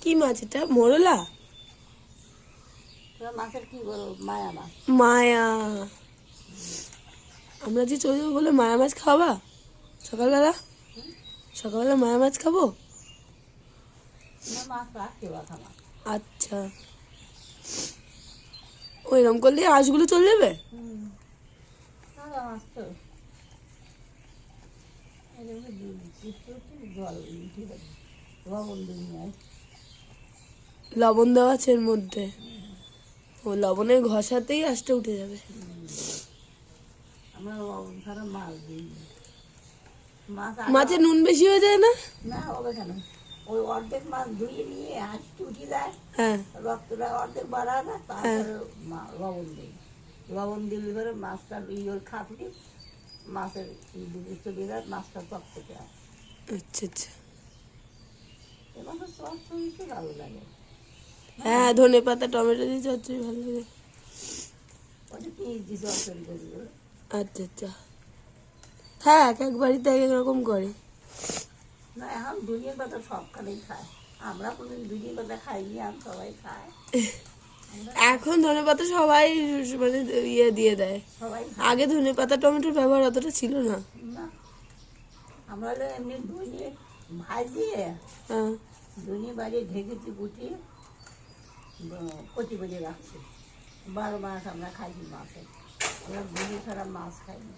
কি মাছ এটা? মোরলা? মাছের কি বলো? মায়া মাছ। মায়া। আমরা যে চলে যাবো বলে মায়া মাছ খাওয়াবা সকালবেলা? সকালবেলা মায়া মাছ খাবো? মাছ রাখতে বাথা মাছ। আচ্ছা, ওইরকম করলে আঁশগুলো চলে যাবে? মাছ তো জল লবণ দিয়ে লবণ দেওয়া আছে এর মধ্যে? ও, লবণের ঘষাতেই আঁশটা উঠে যাবে। আমরা লবণ ছাড়া মাছ দিই। মাছে নুন বেশি হয়ে যায় না? না, হবে কেন? ওই অর্ধেক মাছ ধুয়ে নিয়ে আঁশটা উঠে যায়, হ্যাঁ রক্তটা অর্ধেক বাড়ায় না, তারপরে লবণ দিই। লবণ দিলে পরে মাছটা ওই খাপড়ি মাছের চলে যায়, মাছটা টক থেকে আসে। আচ্ছা আচ্ছা। এবার তো সব শরীরকে ভালো লাগে। হ্যাঁ, ধনে পাতা টমেটো দিয়ে চচ্চড়ি ভালো লাগে। ওটা পেঁয়াজ দিয়ে চচ্চড়ি করি। আচ্ছা আচ্ছা। হ্যাঁ, এক এক বাড়িতে এক এক রকম করে। না, এখন দুনিয়ার পাতা সবখানেই খায়। আমরা কোনোদিন দুনিয়ার পাতা খাইনি, আর সবাই খায়। এখন ধনে পাতা সবাই মানে ইয়ে দিয়ে দেয়। সবাই আগে ধনে পাতা টমেটোর ব্যবহার অতটা ছিল না। না, আমরা হলো এমনি ধুয়ে ভাজিয়ে হ্যাঁ। ধুয়ে বাড়ি ঢেকেছি গুটি কচি করে রাখছি। 12 মাস আমরা খাইছি মাছে। আমরা ধুয়ে ছাড়া মাছ খাইনি।